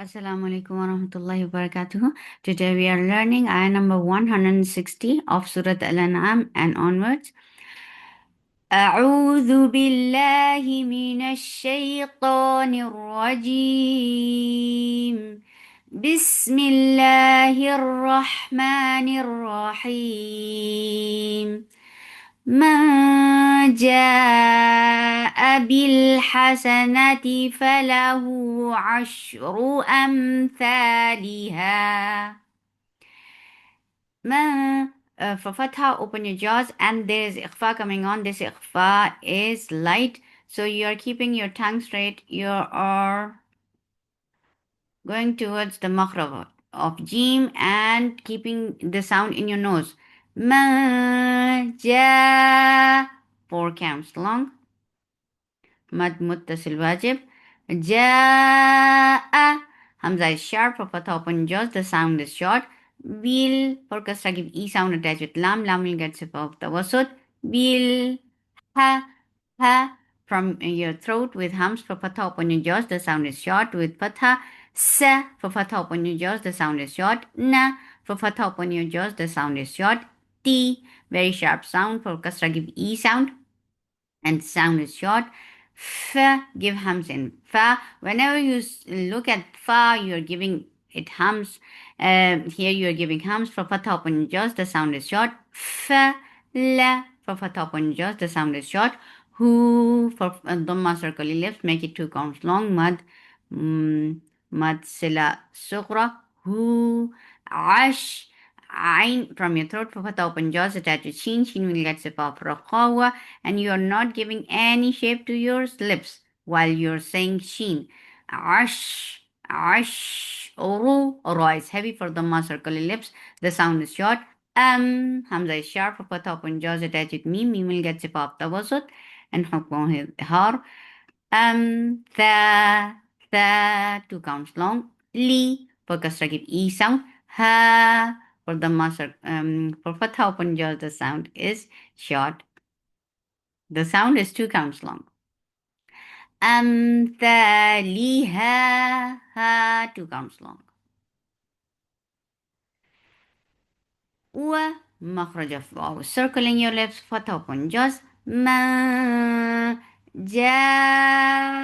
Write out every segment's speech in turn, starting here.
Assalamu alaikum wa rahmatullahi wa barakatuh. Today we are learning ayah number 160 of Surah Al-An'am and onwards. أعوذ بالله من الشيطان الرجيم. بسم الله الرحمن الرحيم. من جاء بالحسنة فله عشر أمثالها. من for fatha, open your jaws, and there is ikhfa coming on. This ikhfa is light, so you are keeping your tongue straight. You are going towards the makhraj of jim and keeping the sound in your nose. Ma ja, 4 counts long. Mad muttasil wajib. Ja, hamza is sharp. For fatha, open jaws, the sound is short. Bil, for kasra, give e sound attached with lam. Lam will get sip of tawassut. Bil, ha, from your throat with hums. For fatha, open your jaws, the sound is short with fatha. Sa, for fatha, open your jaws, the sound is short. Na, for fatha, open your jaws, the sound is short. T, very sharp sound. For kasra, give e sound, and sound is short. Fa, give hums in fa. Whenever you look at fa, you're giving it hums. Here you're giving hums. For fatha, open your jaws, the sound is short. Fa, la, for fatha, open your jaws, the sound is short. Who, for dhamma, circle your lips, make it 2 counts long. Mad, mad sila sughra. Who, ash, ain, from your throat. For fatha, open jaws, attach to sheen. Sheen will get sip of rakhawa, and you are not giving any shape to your lips while you're saying sheen. Ash, ash, uru, ra is heavy. For dhamma, circle your lips, the sound is short. Hamza is sharp. For fatha, open jaws, attach with meme. Meme will get sip of tawasut, and hukm har. Tha, 2 counts long. Li, for kasra, give e sound. Ha, for dhamma, for fatha, open jaws, the sound is short. The sound is 2 counts long. أمثالها, ha, 2 counts long. ومخرج الواو, circling your lips, fatha, open jaws. ما جاء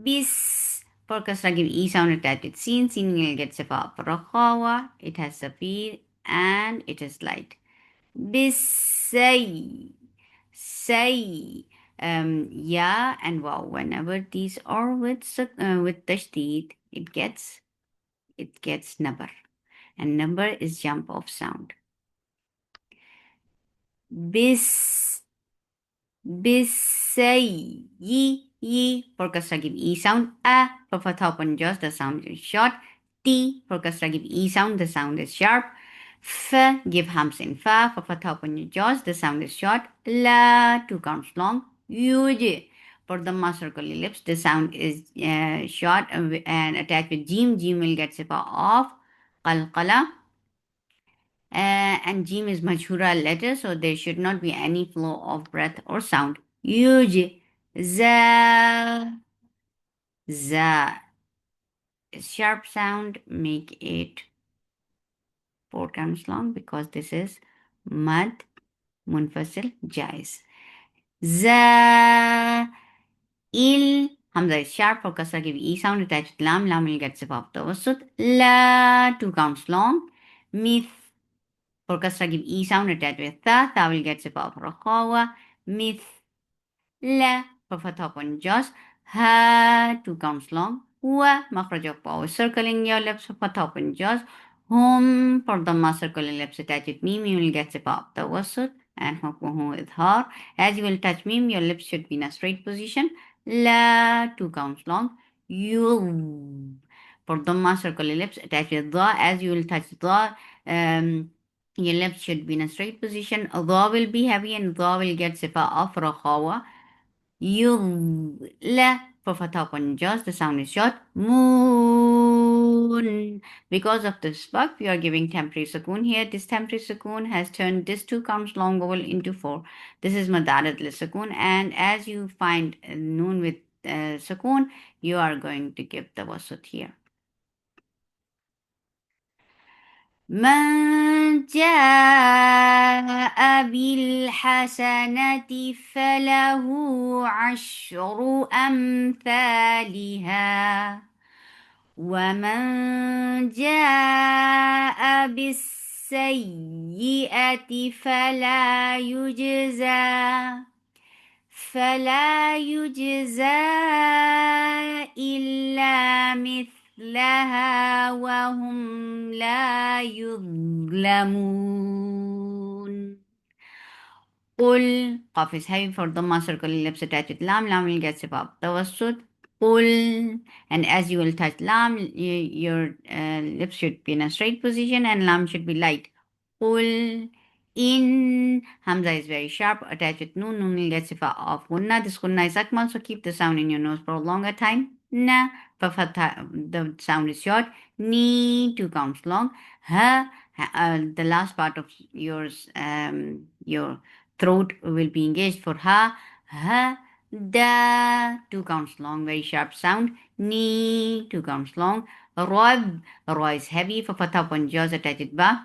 bis, for kasra, give e sound attached with sin. Sin will get sifa rakhawa. It has safir and it is light. Bisay, say, ya and wow. Whenever these are with tashdid, it gets nabar, and number is jump of sound. Bis, bisay, yi, for kasra, give e sound. A, for fatha, open jaws, the sound is short. T, for kasra, give e sound, the sound is sharp. F, give hums in fa. For fatha, open your jaws, the sound is short. La, 2 counts long. Yuj, for the circle lips, the sound is short and attached with jim. Jim will get sifa off. Qalqala. And jim is majhura letter, so there should not be any flow of breath or sound. Yuj, za, za. Sharp sound, make it 4 counts long because this is mad munfasil jais. Za, il, hamza is sharp. For kasra, give e sound attached with lam. Lam will get sip of tawassut. La, 2 counts long. Mith, for kasra, give e sound attached with tha. Tha will get sip of rakhawa. Mith, la, for fatha, open jaws. Ha, 2 counts long. Wa, makhraj of waw, circling your lips. For fatha, open jaws. Hum, for dhamma, circling lips attached with meme. You will get sip of tawassut. And hukmuhu idhar. As you will touch meme, your lips should be in a straight position. La, 2 counts long. You, for dhamma, circle your lips attached with dha. As you will touch dha, your lips should be in a straight position. Dha will be heavy and dha will get sifa of rakhawa. You, la, for fatha, open jaws, the sound is short. Moon. Because of the spark, we are giving temporary sukoon here. This temporary sukoon has turned this 2 counts long vowel into 4. This is madarat li sukoon, and as you find noon with sukoon, you are going to give tawassut here. من جاء بالحسنة فله عشر أمثالها ومن جاء بالسيئة فلا يجزى إلا مثلها وهم لا يظلمون. قل قاف is heavy for Dhamma, circle lips attached with lam, lam will get above tawassut. قل, and as you will touch lam, your lips should be in a straight position and lam should be light. قل in, Hamza is very sharp, attached with noon, noon will get sifa of gunna. This gunna is akmal, so keep the sound in your nose for a longer time. Na, fa fatha, the sound is short. Ni, 2 counts long. Ha, the last part of your throat will be engaged for ha, ha, da, 2 counts long, very sharp sound. Ni, 2 counts long. Rob, ro is heavy, for fatha upon jaws attached ba.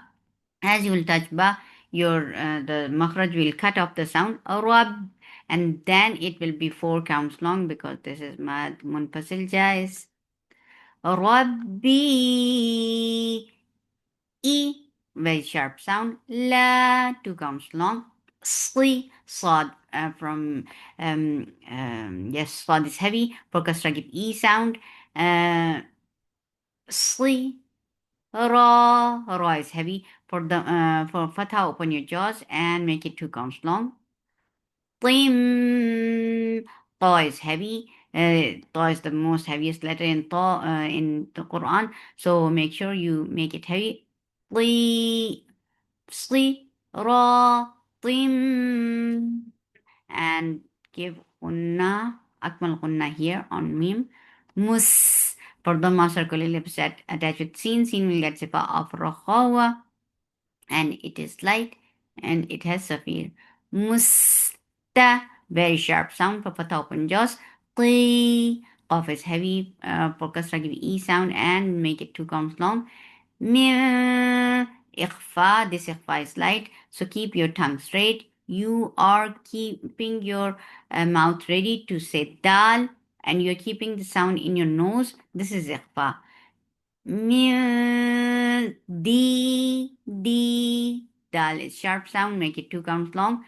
As you will touch ba, your the makhraj will cut off the sound rab, and then it will be 4 counts long because this is mad munfasil jais. Rabbi, e, very sharp sound. La, 2 counts long. Sli, sad from yes, sad is heavy. For kasra give e sound. Sli, ra is heavy. For fatha, open your jaws and make it 2 counts long. Tim, ta is heavy. Ta is the most heaviest letter in in the Quran, so make sure you make it heavy. Ti, sli, ra, tim, and give gunna, akmal gunna here on mim. Mus, for the circular lips attached with sin, sin will get sifa of rakhawa, and it is light, and it has safir. Musta, very sharp sound for fatha open jaws. Qi, qaf is heavy for kasra give e sound and make it 2 counts long. Mir, ikhfa, this ikhfa is light, so keep your tongue straight. You are keeping your mouth ready to say dal, and you're keeping the sound in your nose. This is ikhfa. D, dal is sharp sound, make it 2 counts long.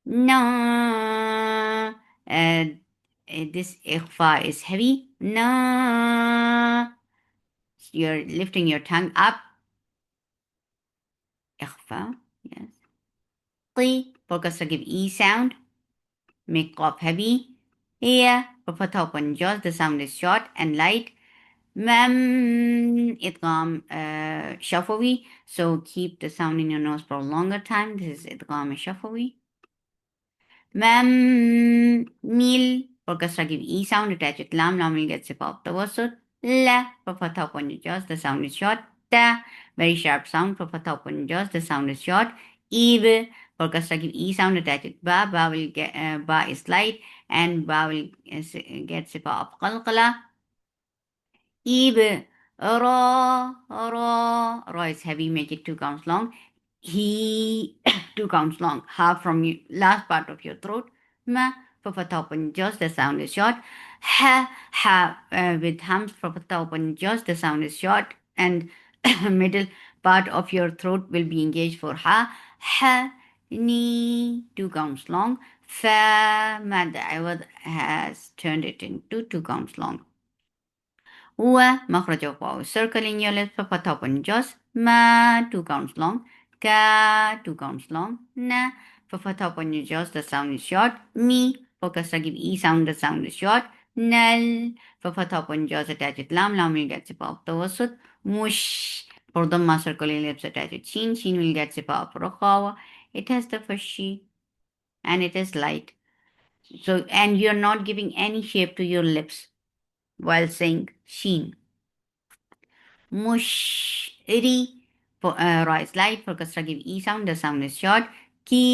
No, this ikhfa is heavy. No, you're lifting your tongue up. Ikhfa, yes. Qi, for kasra give e sound, make qaf heavy. Yeah, for fatha open jaws, the sound is short and light. Mem, idgham shafawi, so keep the sound in your nose for a longer time. This is idgham shafawi. Mem, mil, for kasra give e sound, attach with lam, lam will get sip off the wasut. La, for fatha upon your jaws, the sound is short. Ta, very sharp sound, for fatha upon your jaws, the sound is short. Ib, for kasra give e sound, attach with ba, ba will get, ba is light, and ba will get sip off qalqala. Ib, ra is heavy, make it 2 counts long. He, 2 counts long, half from your last part of your throat. Ma, for fatha open jaws, the sound is short. Ha, with hums for fatha open jaws, the sound is short, and middle part of your throat will be engaged for ha, ni, 2 counts long. Fa, mad awad has turned it into 2 counts long. ومخرج واو circle in your lips for top and jaws. Ma, 2 counts long. Ka, 2 counts long. Na, for top on your jaws, the sound is short. Mi, for kasra give e sound, the sound is short. Nal, for top on jaws attached with lam, lam will get sipa of tawasut. Mush, for the circle in lips attached with shin, shin will get sipa of rokhawa. It has the first she, and it is light. So, and you're not giving any shape to your lips while saying sheen. Mushri, for ra is light, for kasra give e sound, the sound is short. Keen,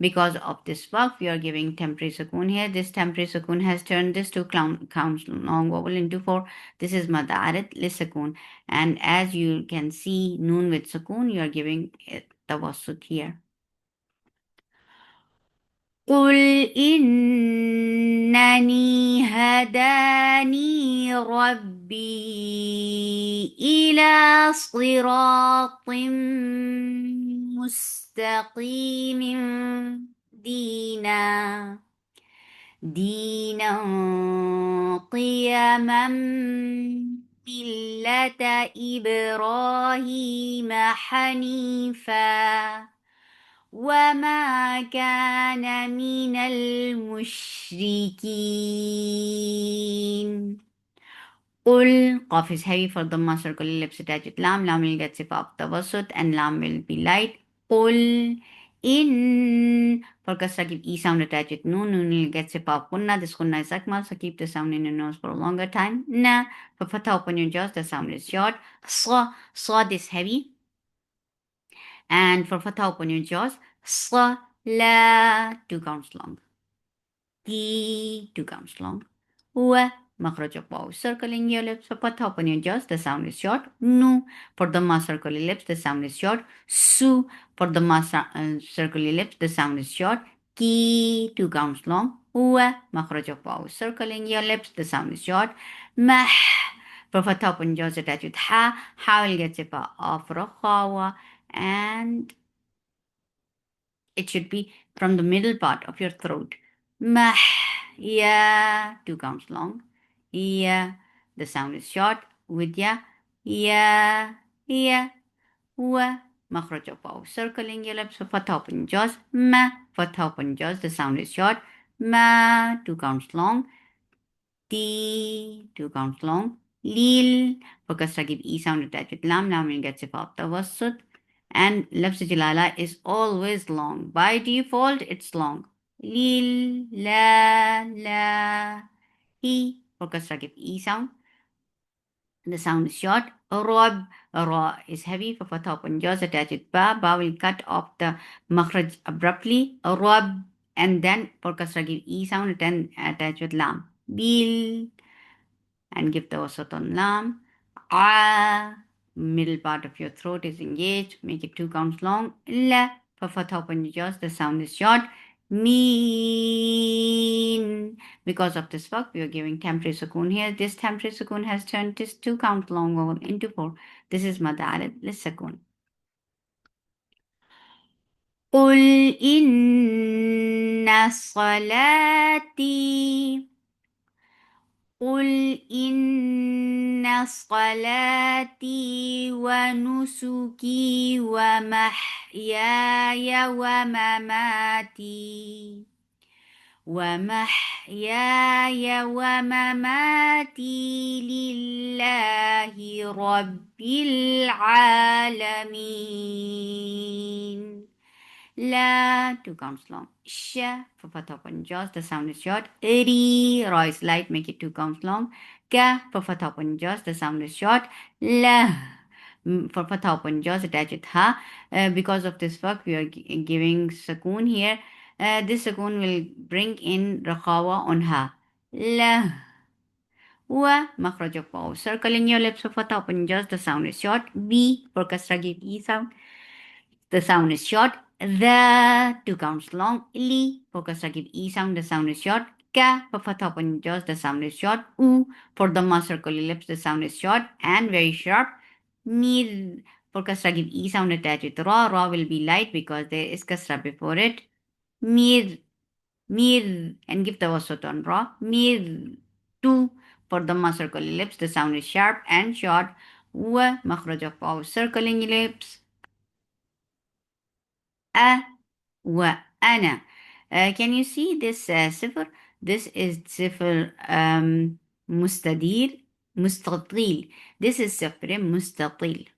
Because of this work, we are giving temporary sukoon here. This temporary sukoon has turned this two counts long vowel into four. This is mad arid li sukoon. And as you can see, noon with sukoon, you are giving it tawassut here. قل إنني هداني ربي إلى صراط مستقيم دينا دينا قيما ملة إبراهيم حنيفا وما كان من المشركين. قل قاف is heavy for the circle ellipse attached with lam. Lam will get sifa of tawassut and lam will be light. قل in for kasra keep e sound attached with noon. Noon will get sifa of kunna. This kunna is akmal, so keep the sound in your nose for a longer time. Na for fatha open your jaws, the sound is short. Sa is heavy. And for fatha open your jaws. Sa la 2 counts long. Ki 2 counts long. Wa makhraj of waw circling your lips. For fatha open your jaws, the sound is short. Nu for the ma circle your lips, the sound is short. Su for the ma circle your lips, the sound is short. Ki 2 counts long. Wa makhraj of waw circling your lips, the sound is short. Mah for fatha open jaws attached with ha. Ha will get sifa of rakhawa and it should be from the middle part of your throat. Mah, ya, 2 counts long. Ya, the sound is short. With ya, ya, wa, makhraj of waw. Circling your lips for fatha open jaws. Ma, fatha open jaws, the sound is short. Ma, 2 counts long. T, 2 counts long. Lil, for kasra give E sound attached with lam. Lam will get sifa of tawassut. And lafz jalala is always long. By default, it's long. Lil, la, he, for kasra give E sound. The sound is short. Rob, ra is heavy for fatha open jaws attached with ba. Ba will cut off the makhraj abruptly. Rob, and then for kasra give E sound attached with lam. Bil, and give the wasat on lam. Ah, middle part of your throat is engaged. Make it 2 counts long. La, for fatha open your jaws, the sound is short. Mean. Because of this work, we are giving temporary sukoon here. This temporary sukoon has turned this 2 count long vowel into 4. This is madarid lis sukoon. قل إن صلاتي قل إن صلاتي ونسكي ومحياي ومماتي لله رب العالمين. La, 2 counts long. Sha, for fatha open jaws, the sound is short. Ri, ra is light, make it 2 counts long. Ka, for fatha open jaws, the sound is short. La, for fatha open jaws, attach with ha. Because of this work, we are giving sukoon here. This sukoon will bring in rakhawa on ha. La, wa, makhraj of waw. Circle in your lips for fatha open jaws, the sound is short. B, for kasra give e sound. The sound is short. The 2 counts long. Li for kasra give e sound. The sound is short. Ka for fatha open jaws. The sound is short. U for the circle lips. The sound is short and very sharp. Mir for kasra give e sound attached with ra. Ra will be light because there is kasra before it. Mir and give the wasat on ra. Mir 2 for the circle lips. The sound is sharp and short. Wa makhraj of waw circling lips. A wa ana. Can you see this صفر? This is صفر مستدير مستطيل. This is صفر مستطيل.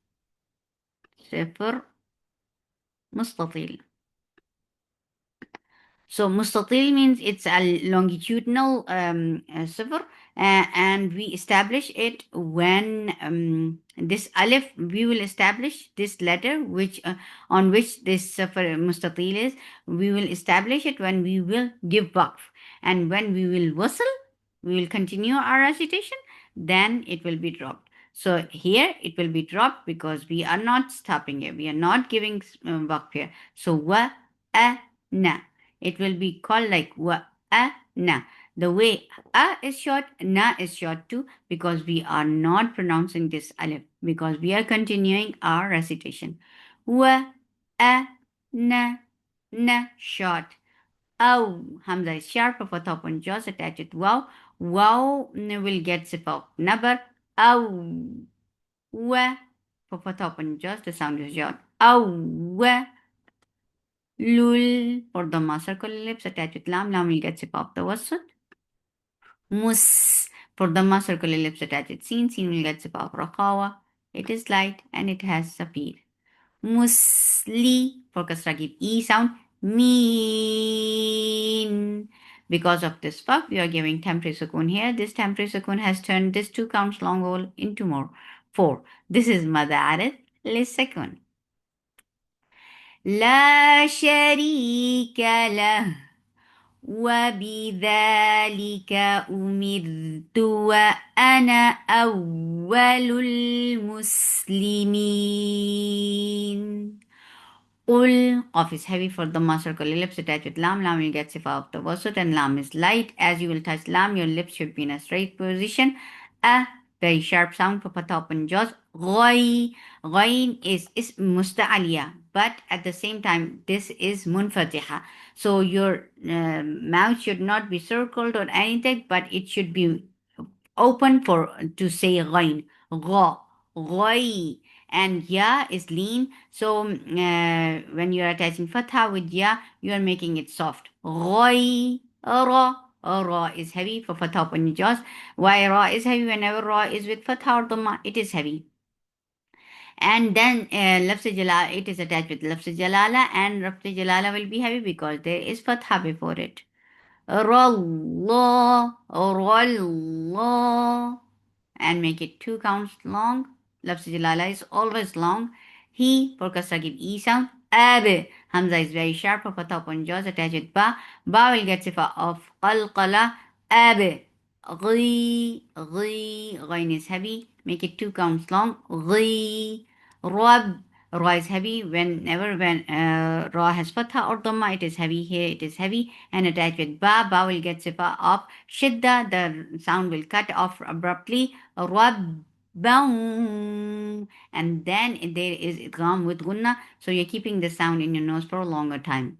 صفر مستطيل. So mustatil means it's a longitudinal صفر, and we establish it when this alif, we will establish this letter which on which this صفر mustatil is. We will establish it when we will give waqf, and when we will wasl, we will continue our recitation, then it will be dropped. So here it will be dropped because we are not stopping it. We are not giving waqf here. So wa a na, it will be called like wa a na. The way a is short, na is short too, because we are not pronouncing this alif, because we are continuing our recitation. Wa a na, na short. Aw, Hamza is sharp of a top and jaws attached with wow. Wow will get zip up. Number aw, wa for top and jaws, the sound is short. Aw, wa. Lul for the circle lips attached with lam. Lam will get zip up the wasut. Mus for the circle lips attached with sin. Sin will get zip up rakawa. It is light and it has speed. Musli for kasra give e sound. Mean. Because of this fuck, we are giving temporary sukun here. This temporary sukun has turned this 2 counts long hole into more 4. This is madarat للسكن. لا شريك له وبذلك أمرت وأنا أول المسلمين. Ul, Qaf is heavy for the circle ellipse attached with lam. Lam will get sifa of the wasut, and lam is light. As you will touch lam, your lips should be in a straight position. A very sharp sound for patha open jaws. Ghoi. Ghoin is musta'aliya, but at the same time, this is munfatiha. So your mouth should not be circled or anything, but it should be open for to say ghain. Gha. Ghoi. And ya is lean. So when you are attaching fatha with ya, you are making it soft. Ghoi. Ra. Ra is heavy for fatha upon your jaws. Why ra is heavy? Whenever ra is with fatha or dhamma, it is heavy. And then lafz jalala, it is attached with lafz jalala, and lafz jalala will be heavy because there is fatha before it. Rallah, rallah, and make it 2 counts long. Lafz jalala is always long. He, for kasra give e sound. Ab, Hamza is very sharp for fatha upon jaws attached with ba. Ba will get sifa of qalqala. Ab, ghi, ghi, ghain is heavy. Make it 2 counts long. Ghi, rab, ra is heavy. When ra has fatha or dhamma, it is heavy. Here it is heavy and attached with ba. Ba will get sifa of shidda. The sound will cut off abruptly. Rab, and then there is idgham with gunna, so you're keeping the sound in your nose for a longer time.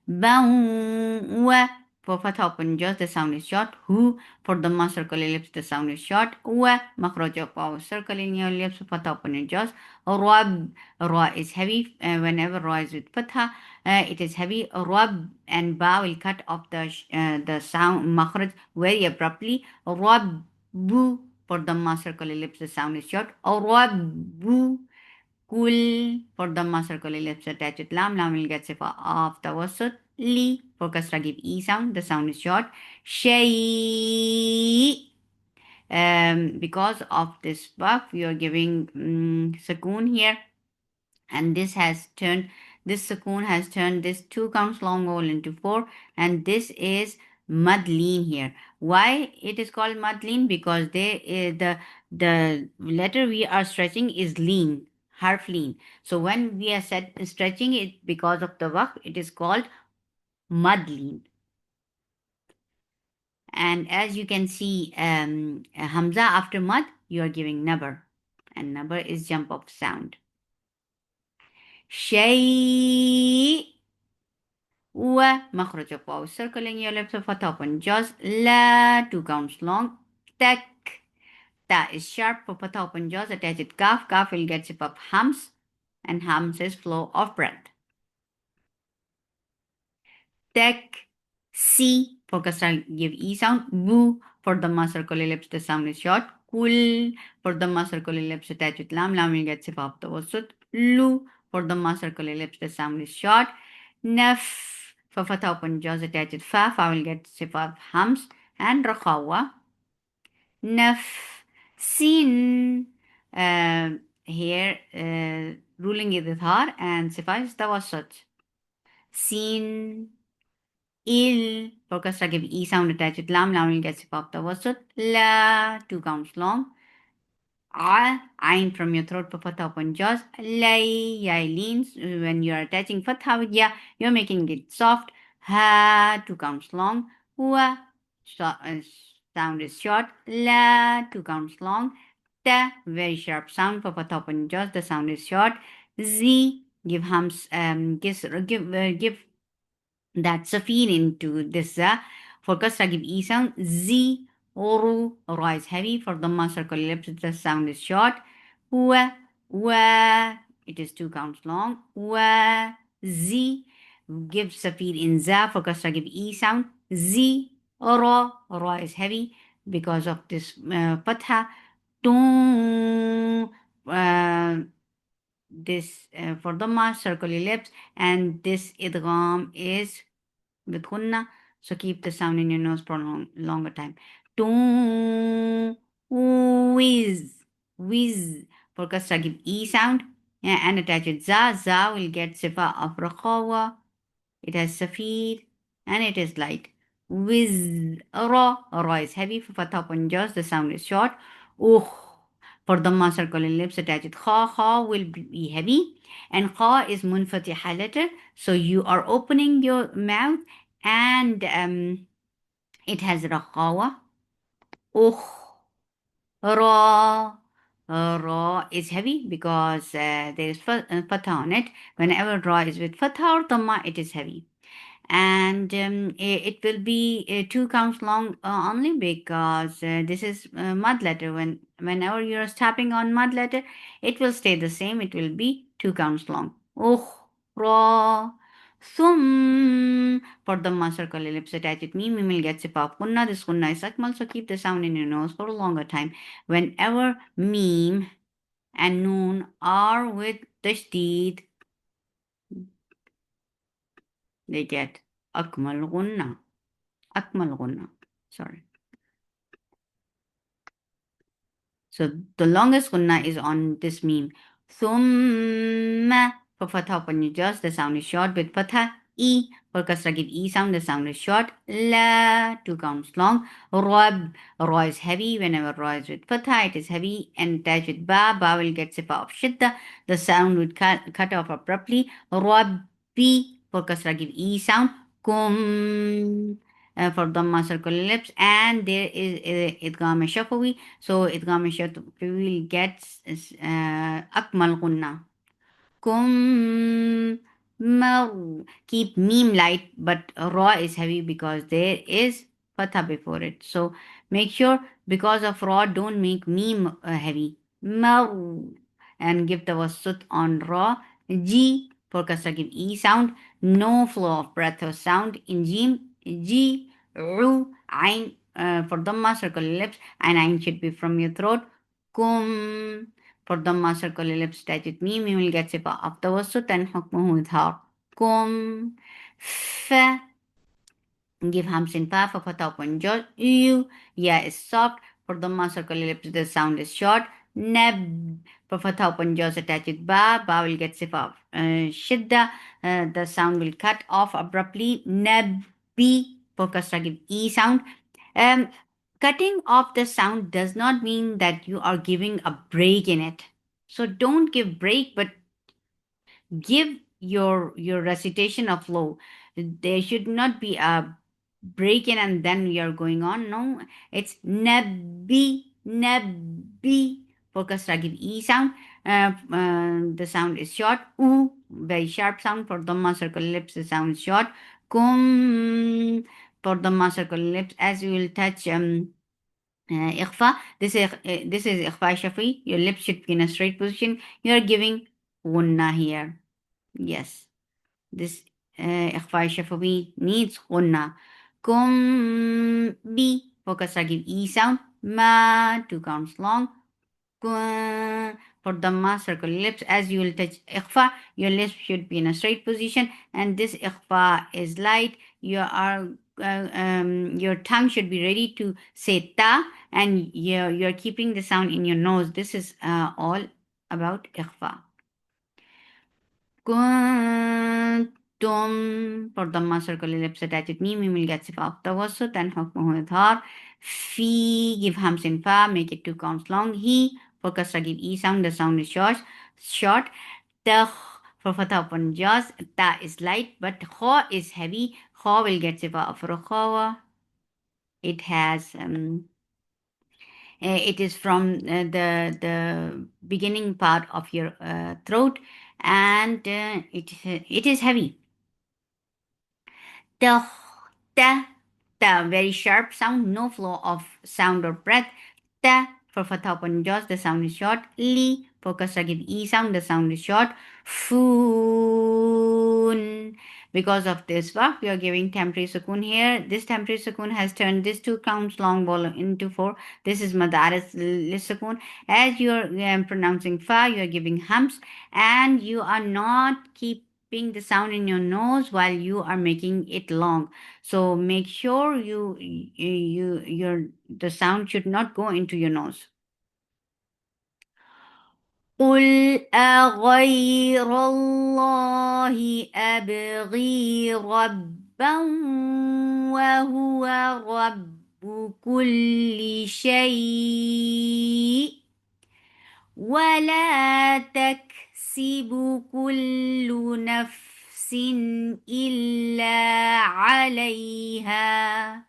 Wa for fatha open jaws, the sound is short. Hu for the circle ellipse, the sound is short. Wa makhraj of our circle in your lips, fatha open your jaws. Rab, ra is heavy. Whenever ra is with fatha, it is heavy. Rab and ba will cut off the sound makhraj very abruptly. Rab bu for the circle ellipse, the sound is short. Rab bu. Kul for the circle ellipse attached with lam. Lam will get sifa of the wasut. Li for kasra give e sound. The sound is short. Shay. Because of this buff, we are giving sukoon here, and this sukoon has turned this 2 counts long hole into 4, and this is madleen here. Why it is called madleen? Because the letter we are stretching is lean, harf lean. So when we are stretching it because of the waqf, it is called madleen. And as you can see, hamza after mad, you are giving nabar, and nabar is jump of sound. Shay. ومخرج الواو circling your lips with a top and jaws. La 2 counts long. Tak. Ta is sharp for patha open jaws attached with kaf. Kaf will get sip of hums, and hums is flow of breath. Tek. Si for kasra give e sound. Bu for the circle ellipse, the sound is short. Kul for the circle ellipse attached with lam. Lam will get sip of the wasut. Lu for the circle ellipse, the sound is short. Naf For fatha open jaws attached fa, fa will get sifa of hams. And rakhawa. Naf, sin. Here, ruling is idhar and sifa is tawassut. Sin, il. For kasra give e sound attached. Lam, lam will get sifa of tawassut. La, 2 counts long. Ain from your throat for fatha open jaws. Lay, yai leans. When you are attaching fatha with ya, you're making it soft. Ha, 2 counts long. Wa, sound is short. La, 2 counts long. Ta, very sharp sound for fatha open jaws. The sound is short. Z, give hums, give that safir into this for kasra give e sound. Z, oru, ra is heavy. For dhamma circle lips, the sound is short. Wa, it is 2 counts long. Wa, z, give safir in za. For kasra give e sound. Z, ra is heavy because of this fatha. Tu, this for dhamma circle lips, and this idgham is with gunna. So keep the sound in your nose for a longer time. To, whiz, whiz. For kasra give e sound and attach it za. Za will get sifa of rakhawa. It has safir and it is light. Whiz, ra is heavy. For fatha upon jaws, the sound is short. Uh, for dhamma circle in lips, attach it. Kha will be heavy. And kha is munfatiha letter. So you are opening your mouth and it has rakhawa. Uh, ra. Ra is heavy because there is fatha on it. Whenever ra is with fatha or dhamma, it is heavy. And it will be 2 counts long only because this is mud letter. Whenever you're tapping on mud letter, it will stay the same. It will be 2 counts long. Ra, thum. For the circle ellipse attached with meme, will get sip of kunna. This kunna is akmal, so keep the sound in your nose for a longer time. Whenever meme and noon are with tashdid, they get akmal gunna. Akmal gunna. Sorry. So the longest gunna is on this meme. Thumma. For fatha upon your jaws, the sound is short. With fatha, e. For kasra give e sound, the sound is short. La, 2 counts long. Rab. Ra is heavy. Whenever ra is with fatha, it is heavy. And attached with ba. Ba will get sifa of shidda. The sound would cut off abruptly. Rabbi. For kasra give e sound. Kum. For dhamma circle lips, and there is idgham shafawi. So idgham shafawi gets akmal gunna. Kum mar. Keep meme light, but ra is heavy because there is fatha before it. So make sure because of ra, don't make meme heavy. Mar, and give the wasut on ra. G for kasra give e sound. No flow of breath or sound in jim. G, ru, ain for dhamma circle lips, and ain should be from your throat. Kum for dhamma circle ellipse attached with meme, you will get sifa of tawassut and hukmuhu idhar. Kum, fa, give hamsin fa for fatha upon jaw. You, ya is soft. For dhamma circle ellipse, the sound is short. Nab, for fatha upon jaws attached with ba. Ba will get sifa of shidda. The sound will cut off abruptly. Nabi, for kasra give e sound. Um, Cutting off the sound does not mean that you are giving a break in it. So don't give break, but give your recitation a flow. There should not be a break in and then we are going on. No, it's nabi for kasra give e sound. The sound is short. U, very sharp sound. For dhamma circle lips, the sound is short. Kum, for dhamma circle lips, as you will touch ikhfa. This is ikhfa shafi. Your lips should be in a straight position. You are giving gunna here. Yes, this ikhfa shafawi needs gunna. Kum bi. Focus, I give e sound. Ma, 2 counts long. For Dhamma, circle your lips. As you will touch ikhfa, your lips should be in a straight position, and this ikhfa is light. Your tongue should be ready to say ta, and you're keeping the sound in your nose. This is all about ikhfa. كنتم for Dhamma, circle your lips, attach it mim will get sifa of tawassut and hukmuhu idhar. Fi, give hams in fa, make it two counts long. He, for kasra, give e sound, the sound is short. The for fatha upon jaws, ta is light, but kha is heavy. Kha will get sifa of rukhawa. It has it is from the beginning part of your throat, and it is heavy. The the the very sharp sound, no flow of sound or breath. The for fatha upon jaws, the sound is short. Li for kasra give e sound, the sound is short. Foon. Because of this waqf, we are giving temporary sukoon here. This temporary sukoon has turned this two counts long ball into four. This is madaris sukoon. As you are pronouncing fa, you are giving hums, and you are not keeping the sound in your nose while you are making it long. So make sure your the sound should not go into your nose. قل أغير الله أبغي ربا وهو رب كل شيء ولا تكسب كل نفس إلا عليها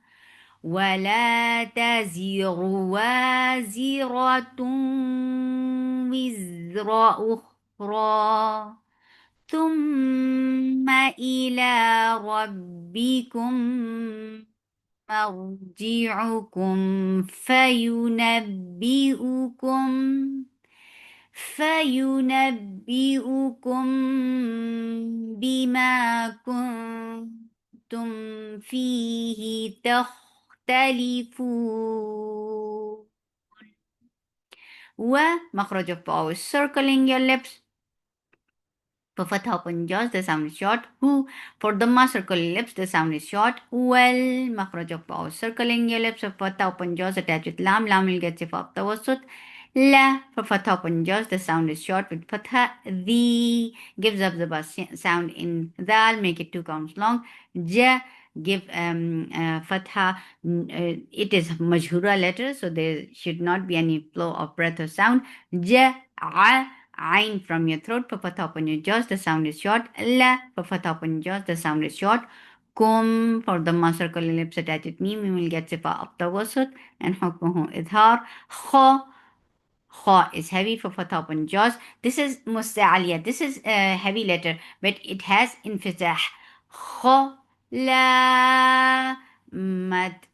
ولا تزر وازرة وزر أخرى ثم إلى ربكم مرجعكم فينبئكم بما كنتم فيه تختلفون. ومخرج of vowels, circling your lips. For fatha upon jaws, the sound is short. Who, for dhamma, circle your lips, the sound is short. Well, makhraj of pause, circling your lips. For fatha upon jaws, attach with lam. Lam will get sifa of tawassut. La, for fatha upon jaws, the sound is short with fatha. The gives up the bas sound in dal, make it two counts long. Ja, give fatha. It is majhura letter, so there should not be any flow of breath or sound. Ja, a. Ain from your throat, for fatha upon your jaws, the sound is short. La, for fatha upon your jaws, the sound is short. Kum, for the circle lips attached with mim, you will get sifa of tawassut, and hukmuhu idhar. Kha, kha is heavy for fatha upon jaws. This is musta'aliyah. This is a heavy letter, but it has infitah. Kha, la, mad,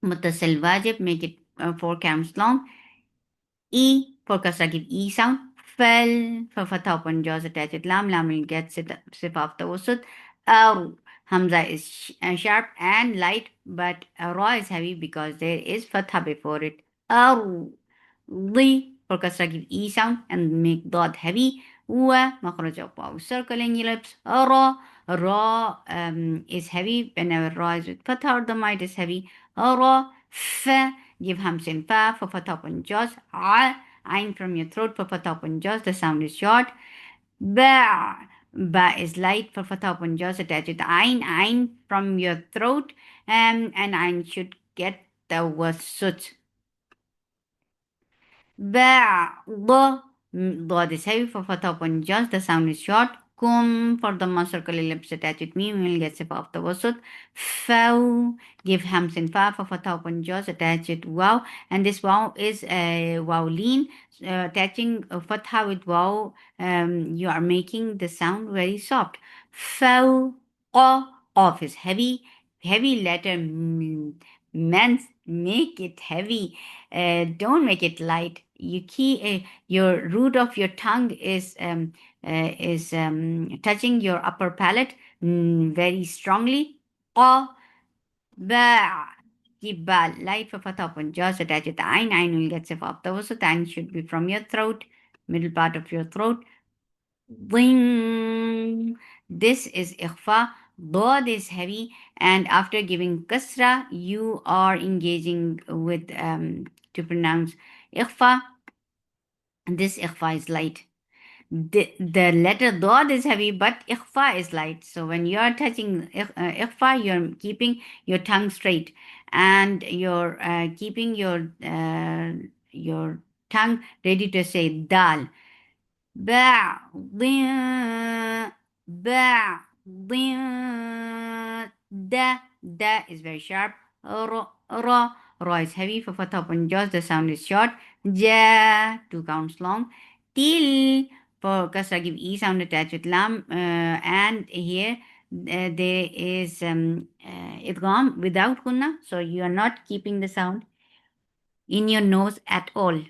muttasil wajib, make it four counts long. E for kasra give E sound. Fell for fatha upon jaws attached with lam. Lam will get sip of the wasut. Hamza is sharp and light, but ra is heavy because there is fatha before it. Li for kasra give E sound and make dot heavy. Wa makhraj of waw, circling your lips. Ra is heavy whenever ra is with fatha or the might is heavy. Ra fa, give hams in fa for fatha upon jaws. Ain from your throat for fatha upon jaws, the sound is short. Ba, ba is light for fatha upon jaws, attach with ain from your throat, and ain should get the wasut. Ba, dot is heavy for fatha upon jaws, the sound is short. Kum for the circle lips attached with me, we will get sifa of the wasut. Fau, give hams in fa for fatha upon jaws, attach it wow, and this wow is a wow lean. Attaching fatha with wow, you are making the sound very soft. Fau, off is heavy. Heavy letter means make it heavy. Don't make it light. Your root of your tongue is touching your upper palate very strongly. Ba, Jibal, light for fatha upon jaws, attach with ain. Ain will get sifa of tawasut. Ain should be from your throat, middle part of your throat. Ding. This is ikhfa. Dod is heavy, and after giving kasra, you are engaging with to pronounce ikhfa. This ikhfa is light. The letter dod is heavy, but ikhfa is light. So when you are touching ikhfa, you're keeping your tongue straight, and you're keeping your tongue ready to say dal. بعض بعض da is very sharp. Ra is heavy. For fatha upon jaws, the sound is short. Ja, 2 counts long. Till, for kasra give e sound attached with lam, and here there is idgham without gunna, so you are not keeping the sound in your nose at all.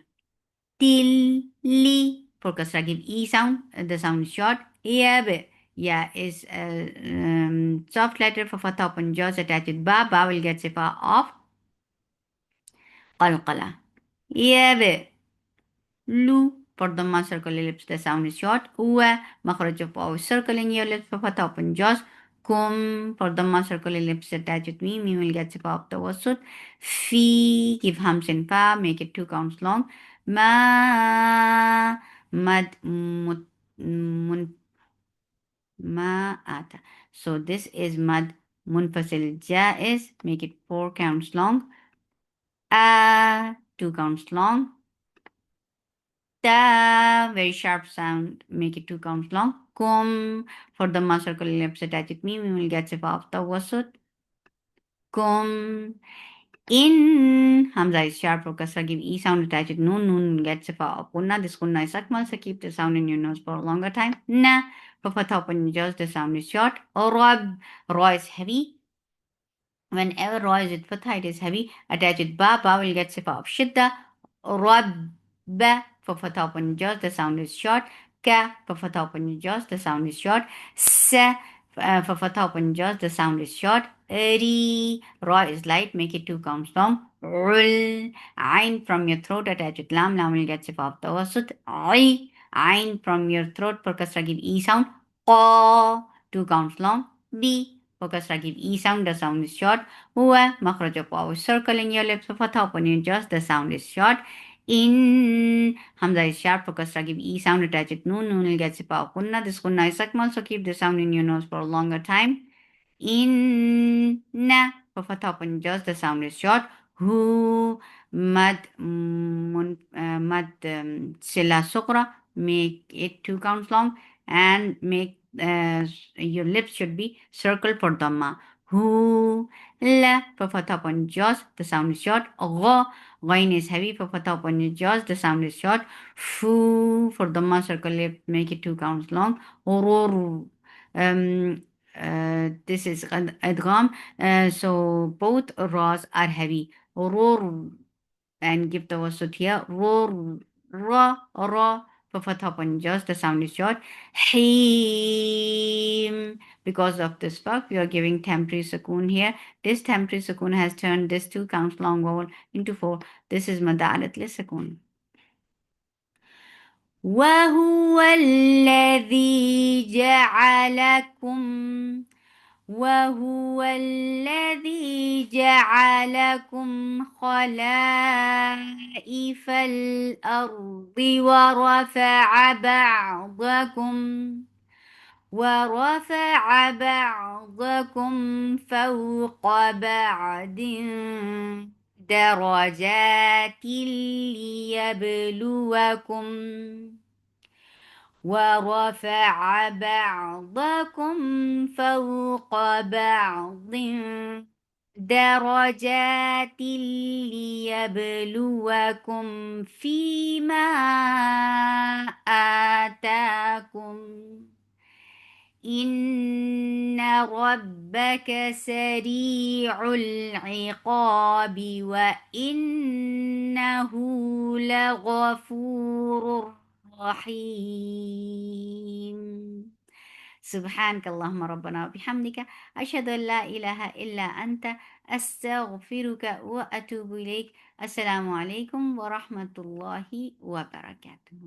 Till, li, for kasra give e sound, the sound is short. Yab, ya is a soft letter. For fatha upon jaws attached with ba. Ba will get sifa of qalqala. Yab, lu, for dhamma circle ellipse, the sound is short. Uwa, makhraj of waw is circling your lips. For fatha upon jaws. Kum, for dhamma circle ellipse attached with me. Me will get sifa of tawassut. Fi, give hams in fa, make it 2 counts long. Ma, mad, mun, ma, ata. So this is mad munfasil jaiz. Make it 4 counts long. 2 counts long. Ta, very sharp sound. Make it 2 counts long. Kum, for the circle ellipse attached with me, we will get sifa of tawassut. Kum. In Hamza is sharp for kasra, give e sound attached with noon. Noon gets sifa of kunna. This kunna is akmal, so keep the sound in your nose for a longer time. Na, for fatha upon jaws, the sound is short. Rab, ra is heavy. Whenever ra is with fatha, it is heavy. Attached with ba, ba will get sifa of shidda. Rab, for fatha upon jaws, the sound is short. Ka, for fatha upon jaws, the sound is short. Sa, for fatha upon jaws, the sound is short. Ri, ra is light, make it 2 counts long. Rul, ain from your throat, attach with lam, lam will get sifa of tawassut. Ai, ain from your throat, for kasra give e sound. Qa, 2 counts long. Di, for kasra give e sound, the sound is short. Huwa, makhraj of waw is circling your lips, for fatha upon your jaws, the sound is short. In Hamza is sharp for kasra, give e sound attached with noon. Noon will get sifa of kunna. This kunna is akmal, so keep the sound in your nose for a longer time. Inna, for fatha upon jaws, the sound is short. Hu, mad sila sukra, make it 2 counts long, and make your lips should be circle for dhamma. Hu, la, for fatha upon jaws, the sound is short. Gha, ghain is heavy. For fatha upon your jaws, the sound is short. Fu, for dhamma circle lip, make it 2 counts long. Urur, this is adgham. So both raws are heavy. Roar, and give the wasut here. Roar, ra, ra. For fatha upon jaws, the sound is short. Heem. Because of this fuck, we are giving temporary sukoon here. This temporary sukoon has turned this 2 counts long vowel into 4. This is madalat li sukoon. وهو الذي جعلكم وهو الذي جعلكم خلائف الأرض ورفع بعضكم فوق بعض درجات ليبلوكم ورفع بعضكم فوق بعض درجات ليبلوكم فيما آتاكم إن ربك سريع العقاب وإنه لغفور Rahim. سبحانك اللهم ربنا وبحمدك، أشهد أن لا إله إلا أنت، أستغفرك وأتوب إليك. السلام عليكم ورحمة الله وبركاته.